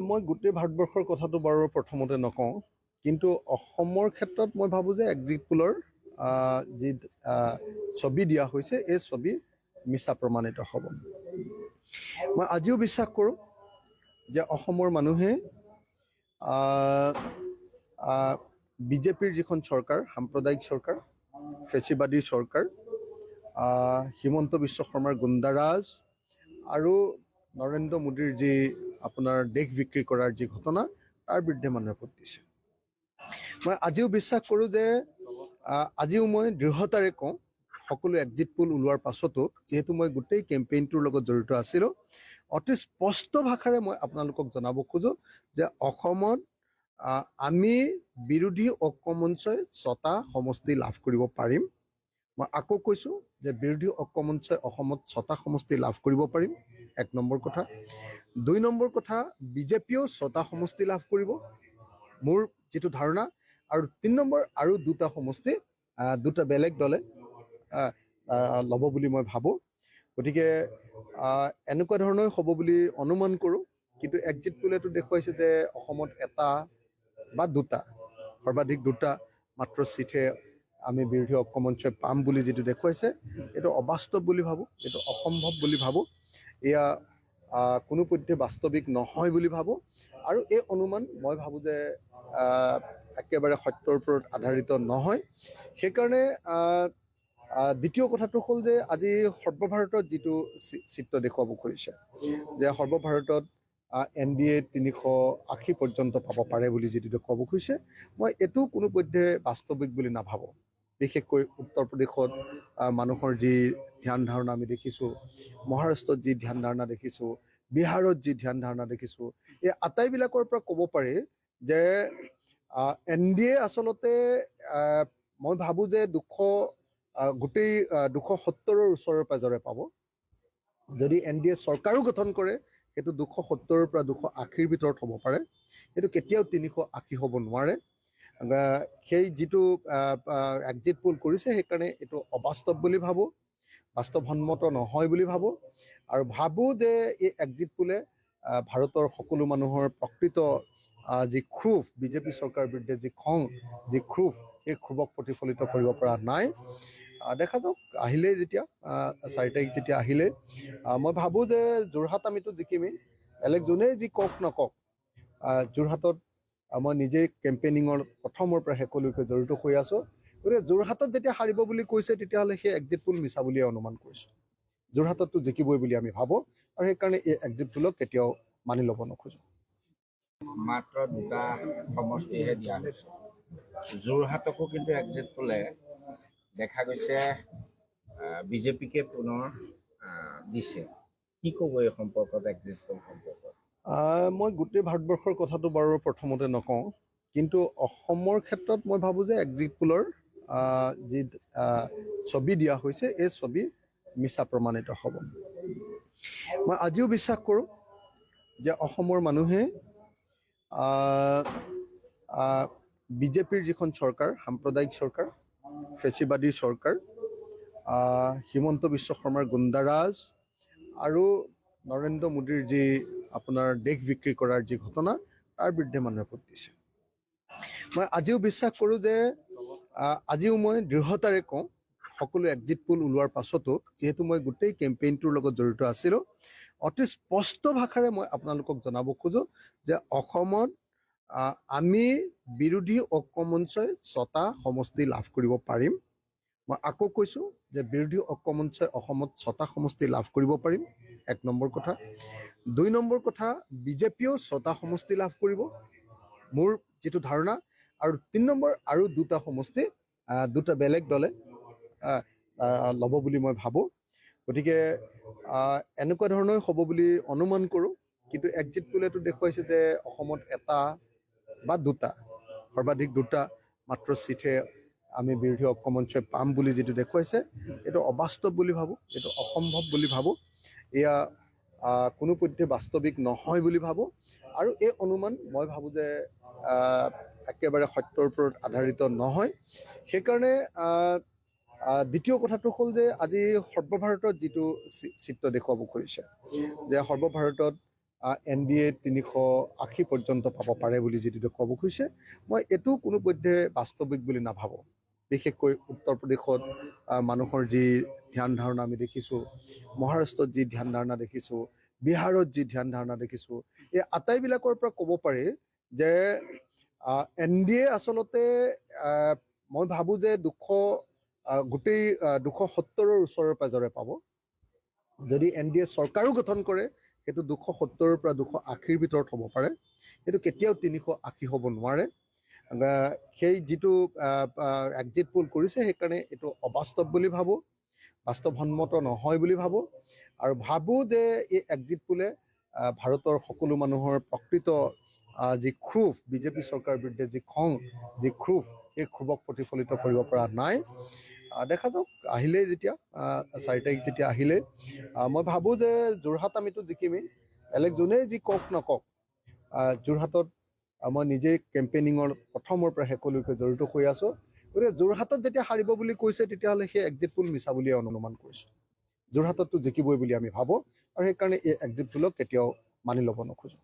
মই গোটেই ভাৰতবৰ্ষৰ কথাটো বাৰু প্ৰথমতে নকওঁ, কিন্তু অসমৰ ক্ষেত্ৰত মই ভাবোঁ যে এক্সিট পোলৰ যি ছবি দিয়া হৈছে এই ছবি মিছা প্ৰমাণিত হ'ব। মই আজিও বিশ্বাস কৰোঁ যে অসমৰ মানুহে বিজেপিৰ যিখন চৰকাৰ, সাম্প্ৰদায়িক চৰকাৰ, ফেচিবাদী চৰকাৰ, হিমন্ত বিশ্ব শৰ্মাৰ গুণ্ডাৰাজ আৰু নৰেন্দ্ৰ মোদীৰ যি আপোনাৰ দেশ বিক্ৰী কৰাৰ যি ঘটনা, তাৰ বিৰুদ্ধে মানুহে ভোট দিছে। মই আজিও বিশ্বাস কৰোঁ যে আজিও মই দৃঢ়তাৰে কওঁ, সকলো এক্সিট পোল ওলোৱাৰ পাছতো, যিহেতু মই গোটেই কেম্পেইনটোৰ লগত জড়িত আছিলোঁ, অতি স্পষ্ট ভাষাৰে মই আপোনালোকক জনাব খোজোঁ যে অসমত আমি বিৰোধী ঐক্য মঞ্চই 6টা সমষ্টি লাভ কৰিব পাৰিম। মই আকৌ কৈছোঁ যে বিৰোধী ঐক্য মঞ্চই অসমত 6টা সমষ্টি লাভ কৰিব পাৰিম, 1 নম্বৰ কথা। 2 নম্বৰ কথা, বিজেপিয়েও 6টা সমষ্টি লাভ কৰিব, মোৰ যিটো ধাৰণা। আৰু 3 নম্বৰ আৰু 2টা সমষ্টি 2টা বেলেগ দলে ল'ব বুলি মই ভাবোঁ। গতিকে এনেকুৱা ধৰণে হ'ব বুলি অনুমান কৰোঁ। কিন্তু এক্সিট পোলেতো দেখুৱাইছে যে অসমত 1টা বা 2টা, সৰ্বাধিক 2টা মাত্ৰ চিটহে আমি বিৰোধী ঐক্য মঞ্চই পাম বুলি যিটো দেখুৱাইছে, এইটো অবাস্তৱ বুলি ভাবোঁ, এইটো অসম্ভৱ বুলি ভাবোঁ, এয়া কোনোপধ্যে বাস্তৱিক নহয় বুলি ভাবোঁ। আৰু এই অনুমান মই ভাবোঁ যে একেবাৰে সত্যৰ ওপৰত আধাৰিত নহয়। সেইকাৰণে দ্বিতীয় কথাটো হ'ল যে আজি সৰ্বভাৰতত যিটো চিত্ৰ দেখুৱাব খুজিছে যে সৰ্বভাৰতত NDA 380 পৰ্যন্ত পাব পাৰে বুলি যিটো দেখুৱাব খুজিছে, মই এইটো কোনোপধ্যে বাস্তৱিক বুলি নাভাবোঁ। বিশেষকৈ উত্তৰ প্ৰদেশত মানুহৰ যি ধ্যান ধাৰণা আমি দেখিছোঁ, মহাৰাষ্ট্ৰত যি ধ্যান ধাৰণা দেখিছোঁ, বিহাৰত যি ধ্যান ধাৰণা দেখিছোঁ, এই আটাইবিলাকৰ পৰা ক'ব পাৰি যে NDA আচলতে মই ভাবোঁ যে গোটেই 270ৰ ওচৰৰ পাজৰে পাব। যদি NDA চৰকাৰো গঠন কৰে, সেইটো 270ৰ পৰা 280ৰ ভিতৰত হ'ব পাৰে, সেইটো কেতিয়াও 380 হ'ব নোৱাৰে। সেই যিটো এক্সিট পোল কৰিছে, সেইকাৰণে এইটো অবাস্তৱ বুলি ভাবোঁ, বাস্তৱসন্মত নহয় বুলি ভাবোঁ। আৰু ভাবোঁ যে এই এক্সিট পোলে ভাৰতৰ সকলো মানুহৰ প্ৰকৃত যি ক্ষোভ, বিজেপি চৰকাৰৰ বিৰুদ্ধে যি খং, যি ক্ষোভ, সেই ক্ষোভক প্ৰতিফলিত কৰিব পৰা নাই। দেখা যাওক, আহিলেই যেতিয়া 4 তাৰিখ যেতিয়া আহিলে, মই ভাবোঁ যে যোৰহাট আমিতো জিকিমেই, বেলেগ যোনেই যি কওক নকওক। যোৰহাটত মই নিজেই কেম্পেইনিঙৰ প্ৰথমৰ পৰা শেষলৈকে জড়িত হৈ আছোঁ। গতিকে যোৰহাটত যেতিয়া হাৰিব বুলি কৈছে, তেতিয়াহ'লে সেই এক্সিট পোল মিছা বুলিয়ে অনুমান কৰিছোঁ। যোৰহাটততো জিকিবই বুলি আমি ভাবোঁ, আৰু সেইকাৰণে এই এক্সিট পোলক কেতিয়াও মানি ল'ব নোখোজোঁ। মাত্ৰ 2টা সমষ্টিহে দিয়া হৈছে। যোৰহাটকো কিন্তু এক্সিট পোলে দেখা গৈছে বিজেপিকে পুনৰ দিছে। কি ক'ব এই সম্পৰ্কত, এক্সিট পোল সম্পৰ্কত? মই গোটেই ভাৰতবৰ্ষৰ কথাটো বাৰু প্ৰথমতে নকওঁ, কিন্তু অসমৰ ক্ষেত্ৰত মই ভাবোঁ যে এক্সিট পোলৰ যি ছবি দিয়া হৈছে এই ছবি মিছা প্ৰমাণিত হ'ব। মই আজিও বিশ্বাস কৰোঁ যে অসমৰ মানুহে বিজেপিৰ যিখন চৰকাৰ, সাম্প্ৰদায়িক চৰকাৰ, ফেচিবাদী চৰকাৰ, হিমন্ত বিশ্ব শৰ্মাৰ গুণ্ডাৰাজ আৰু নৰেন্দ্ৰ মোদীৰ যি আপোনাৰ দেশ বিক্ৰী কৰাৰ যি ঘটনা, তাৰ বিৰুদ্ধে মানুহে ভোট দিছে। মই আজিও বিশ্বাস কৰোঁ যে আজিও মই দৃঢ়তাৰে কওঁ, সকলো এক্সিট পোল ওলোৱাৰ পাছতো, যিহেতু মই গোটেই কেম্পেইনটোৰ লগত জড়িত আছিলোঁ, অতি স্পষ্ট ভাষাৰে মই আপোনালোকক জনাব খোজোঁ যে অসমত আমি বিৰোধী ঐক্য মঞ্চই 6টা সমষ্টি লাভ কৰিব পাৰিম। মই আকৌ কৈছোঁ যে বিৰোধী ঐক্য মঞ্চই অসমত 6টা সমষ্টি লাভ কৰিব পাৰিম, 1 নম্বৰ কথা। 2 নম্বৰ কথা, বিজেপিয়েও 6টা সমষ্টি লাভ কৰিব, মোৰ যিটো ধাৰণা। আৰু 3 নম্বৰ আৰু 2টা সমষ্টি 2টা বেলেগ দলে ল'ব বুলি মই ভাবোঁ। গতিকে এনেকুৱা ধৰণে হ'ব বুলি অনুমান কৰোঁ। কিন্তু এক্সিট পোলেতো দেখুৱাইছে যে অসমত 1টা বা 2টা, সৰ্বাধিক 2টা মাত্ৰ চিটহে আমি বিৰোধী ঐক্য মঞ্চই পাম বুলি যিটো দেখুৱাইছে, এইটো অবাস্তৱ বুলি ভাবোঁ, এইটো অসম্ভৱ বুলি ভাবোঁ, এয়া কোনোপধ্যে বাস্তৱিক নহয় বুলি ভাবোঁ। আৰু এই অনুমান মই ভাবোঁ যে একেবাৰে সত্যৰ ওপৰত আধাৰিত নহয়। সেইকাৰণে দ্বিতীয় কথাটো হ'ল যে আজি সৰ্বভাৰতত যিটো চিত্ৰ দেখুৱাব খুজিছে, যে সৰ্বভাৰতত NDA 380 পৰ্যন্ত পাব পাৰে বুলি যিটো ক'ব খুজিছে মই এইটো কোনো পধ্যে বাস্তৱিক বুলি নাভাবোঁ বিশেষকৈ উত্তৰ প্ৰদেশত মানুহৰ যি ধ্যান ধাৰণা আমি দেখিছোঁ মহাৰাষ্ট্ৰত যি ধ্যান ধাৰণা দেখিছোঁ বিহাৰত যি ধ্যান ধাৰণা দেখিছোঁ এই আটাইবিলাকৰ পৰা ক'ব পাৰি যে NDA আচলতে মই ভাবোঁ যে গোটেই 270ৰ ওচৰৰ পাজৰে পাব যদি NDA চৰকাৰো গঠন কৰে সেইটো 270ৰ পৰা 280ৰ ভিতৰত হ'ব পাৰে সেইটো কেতিয়াও 380 হ'ব নোৱাৰে সেই যিটো এক্সিট পোল কৰিছে সেইকাৰণে এইটো অবাস্তৱ বুলি ভাবোঁ বাস্তৱসন্মত নহয় বুলি ভাবোঁ আৰু ভাবোঁ যে এই এক্সিট পোলে ভাৰতৰ সকলো মানুহৰ প্ৰকৃত যি ক্ষোভ বিজেপি চৰকাৰৰ বিৰুদ্ধে যি খং যি ক্ষোভ এই ক্ষোভক প্ৰতিফলিত কৰিব পৰা নাই দেখা যাওক আহিলে যেতিয়া 4 তাৰিখ যেতিয়া আহিলে মই ভাবোঁ যে যোৰহাট আমিতো জিকিমেই বেলেগ যোনে যি কওক নকওক যোৰহাটত মই নিজেই কেম্পেইনিঙৰ প্ৰথমৰ পৰা শেষলৈকে জড়িত হৈ আছোঁ গতিকে যোৰহাটত যেতিয়া হাৰিব বুলি কৈছে তেতিয়াহ'লে সেই এক্সিট পোল মিছা বুলিয়ে অনুমান কৰিছোঁ যোৰহাটততো জিকিবই বুলি আমি ভাবোঁ আৰু সেইকাৰণে এই এক্সিট পোলক কেতিয়াও মানি ল'ব নোখোজোঁ